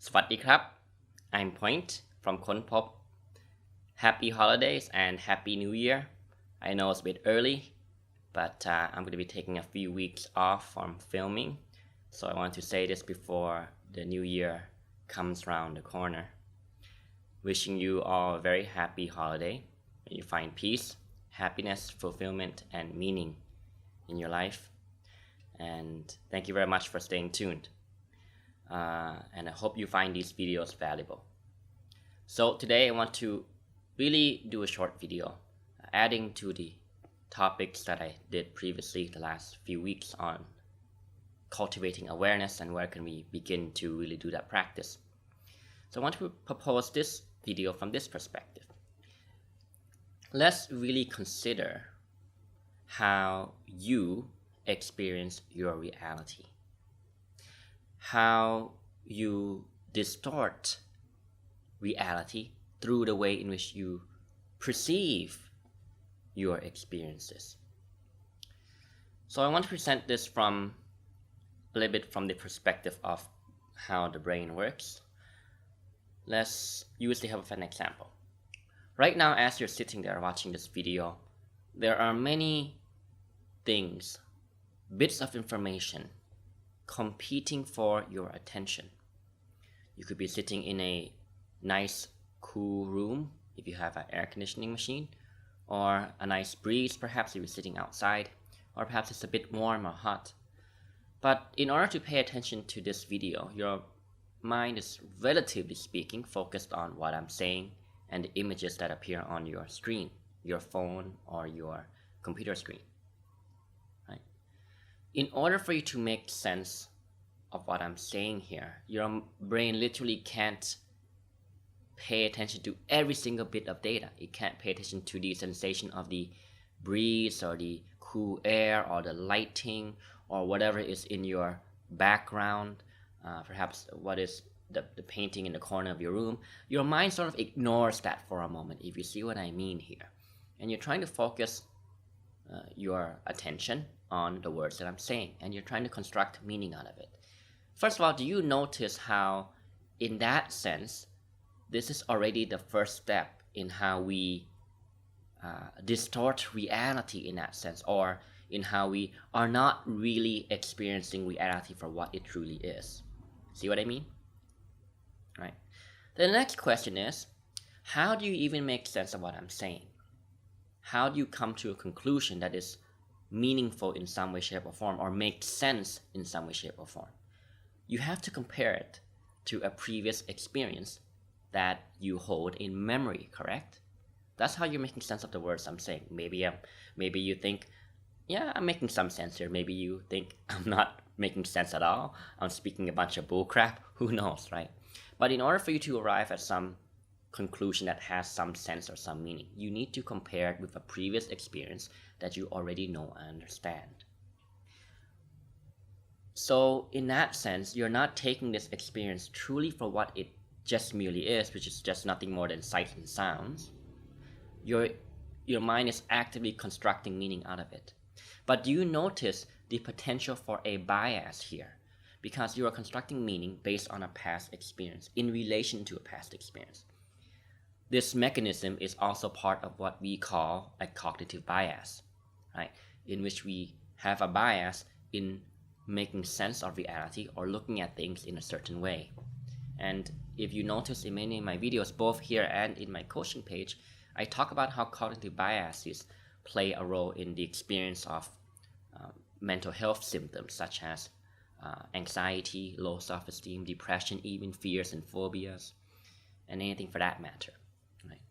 สวัสดีครับ I'm Point from ค้นพบ Happy holidays and Happy New Year. I know it's a bit early, but I'm going to be taking a few weeks off from filming, so I want to say this before the new year comes around the corner. Wishing you all a very happy holiday. May you find peace, happiness, fulfillment, and meaning in your life. And thank you very much for staying tuned. And I hope you find these videos valuable. So today I want to really do a short video adding to the topics that I did previously the last few weeks on cultivating awareness and where can we begin to really do that practice. So I want to propose this video from this perspective. Let's really consider how you experience your reality. How you distort reality through the way in which you perceive your experiences. So I want to present this from a little bit from the perspective of how the brain works. Let's use the help of an example. Right now, as you're sitting there watching this video, there are many things, bits of information competing for your attention. You could be sitting in a nice cool room if you have an air conditioning machine, or a nice breeze perhaps if you're sitting outside, or perhaps it's a bit warm or hot. But in order to pay attention to this video, your mind is, relatively speaking, focused on what I'm saying and the images that appear on your screen, your phone or your computer screen. In order for you to make sense of what I'm saying here, your brain literally can't pay attention to every single bit of data. It can't pay attention to the sensation of the breeze or the cool air or the lighting or whatever is in your background, perhaps what is the painting in the corner of your room. Your mind sort of ignores that for a moment, if you see what I mean here. And you're trying to focus your attention on the words that I'm saying, and you're trying to construct meaning out of it. First of all, do you notice how, in that sense, this is already the first step in how we distort reality in that sense, or in how we are not really experiencing reality for what it truly is. See what I mean? Right. The next question is, how do you even make sense of what I'm saying? How do you come to a conclusion that is meaningful in some way, shape, or form, or make sense in some way, shape, or form? You have to compare it to a previous experience that you hold in memory, correct? That's how you're making sense of the words I'm saying. Maybe you think, yeah, I'm making some sense here. Maybe you think I'm not making sense at all. I'm speaking a bunch of bullcrap. Who knows, right? But in order for you to arrive at some conclusion that has some sense or some meaning, you need to compare it with a previous experience that you already know and understand. So in that sense, you're not taking this experience truly for what it just merely is, which is just nothing more than sights and sounds. Your mind is actively constructing meaning out of it. But do you notice the potential for a bias here? Because you are constructing meaning based on a past experience, in relation to a past experience. This mechanism is also part of what we call a cognitive bias, right? In which we have a bias in making sense of reality or looking at things in a certain way. And if you notice in many of my videos, both here and in my coaching page, I talk about how cognitive biases play a role in the experience of mental health symptoms such as anxiety, low self-esteem, depression, even fears and phobias, and anything for that matter. Right?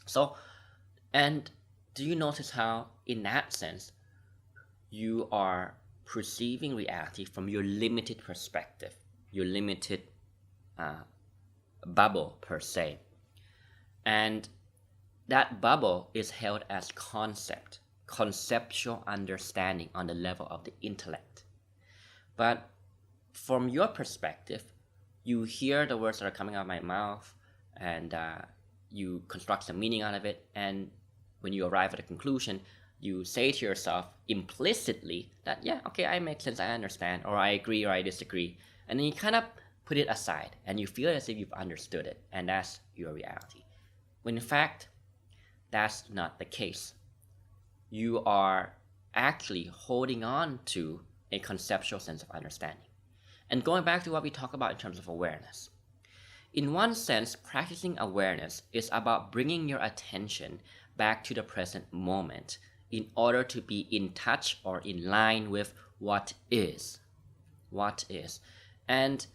So, and do you notice how, in that sense, you are perceiving reality from your limited perspective, your limited bubble per se, and that bubble is held as conceptual understanding on the level of the intellect. But from your perspective, you hear the words that are coming out of my mouth, and you construct some meaning out of it, and when you arrive at a conclusion, you say to yourself implicitly that, yeah, okay, I make sense, I understand, or I agree, or I disagree. And then you kind of put it aside, and you feel as if you've understood it, and that's your reality. When in fact, that's not the case. You are actually holding on to a conceptual sense of understanding. And going back to what we talk about in terms of awareness. In one sense, practicing awareness is about bringing your attention back to the present moment in order to be in touch or in line with what is. What is. And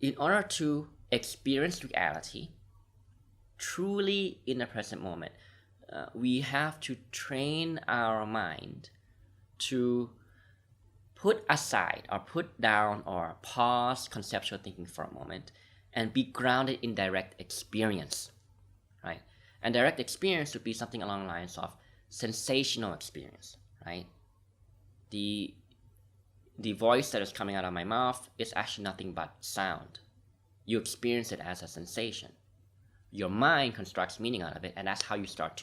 in order to experience reality truly in the present moment, we have to train our mind to put aside or put down or pause conceptual thinking for a moment and be grounded in direct experience, right? And direct experience would be something along the lines of sensational experience, right? The voice that is coming out of my mouth is actually nothing but sound. You experience it as a sensation. Your mind constructs meaning out of it, and that's how you start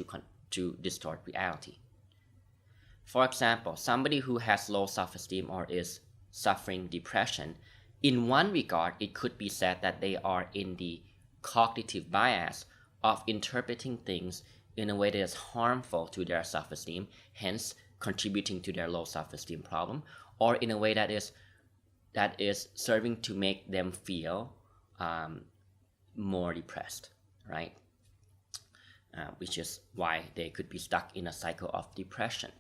to distort reality. For example, somebody who has low self-esteem or is suffering depression, in one regard, it could be said that they are in the cognitive bias of interpreting things in a way that is harmful to their self-esteem, hence contributing to their low self-esteem problem, or in a way that is serving to make them feel more depressed, right? Which is why they could be stuck in a cycle of depression.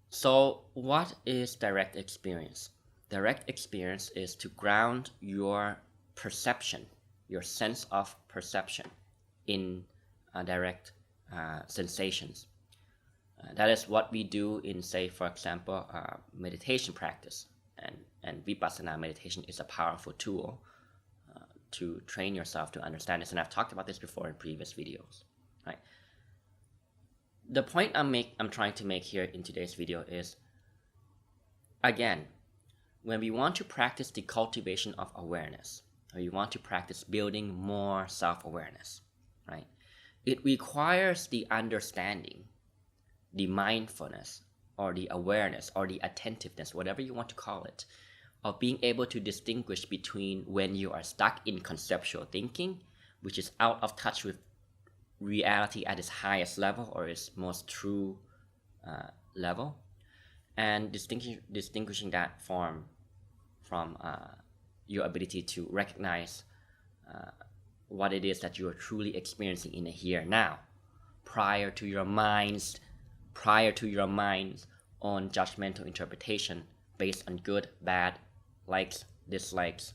So what is direct experience? Direct experience is to ground your perception, your sense of perception in direct sensations. That is what we do in, say, for example, meditation practice. And Vipassana meditation is a powerful tool to train yourself to understand this. And I've talked about this before in previous videos, right? The point I'm trying to make here in today's video is, again, when we want to practice the cultivation of awareness, or you want to practice building more self-awareness, right? It requires the understanding, the mindfulness, or the awareness, or the attentiveness, whatever you want to call it, of being able to distinguish between when you are stuck in conceptual thinking, which is out of touch with reality at its highest level or its most true level, and distinguishing that from your ability to recognize what it is that you are truly experiencing in the here and now, prior to your mind's own judgmental interpretation based on good, bad, likes, dislikes,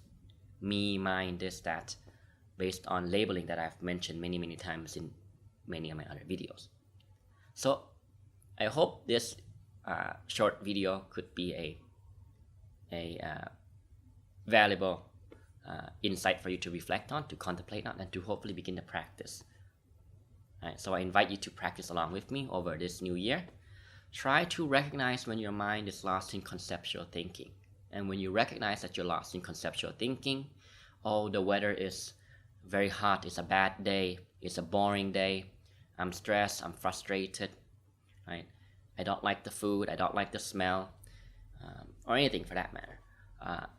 me, mine, this, that, based on labeling that I've mentioned many times in many of my other videos. So I hope this short video could be a valuable insight for you to reflect on, to contemplate on, and to hopefully begin to practice. Right, so I invite you to practice along with me over this new year. Try to recognize when your mind is lost in conceptual thinking. And when you recognize that you're lost in conceptual thinking, oh, the weather is very hot, it's a bad day, it's a boring day, I'm stressed, I'm frustrated, right? I don't like the food, I don't like the smell, or anything for that matter.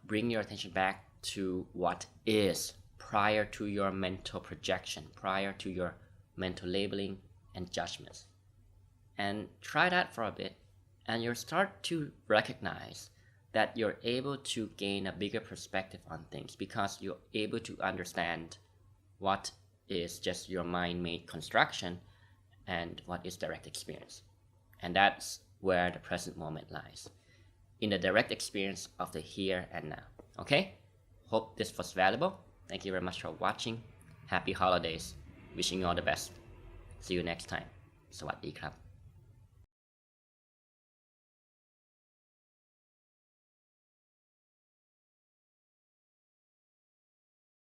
Bring your attention back to what is prior to your mental projection, prior to your mental labeling and judgments. And try that for a bit, and you'll start to recognize that you're able to gain a bigger perspective on things because you're able to understand what is just your mind-made construction and what is direct experience. And that's where the present moment lies, in the direct experience of the here and now. Okay? Hope this was valuable. Thank you very much for watching. Happy holidays. Wishing you all the best. See you next time. สวัสดีครับ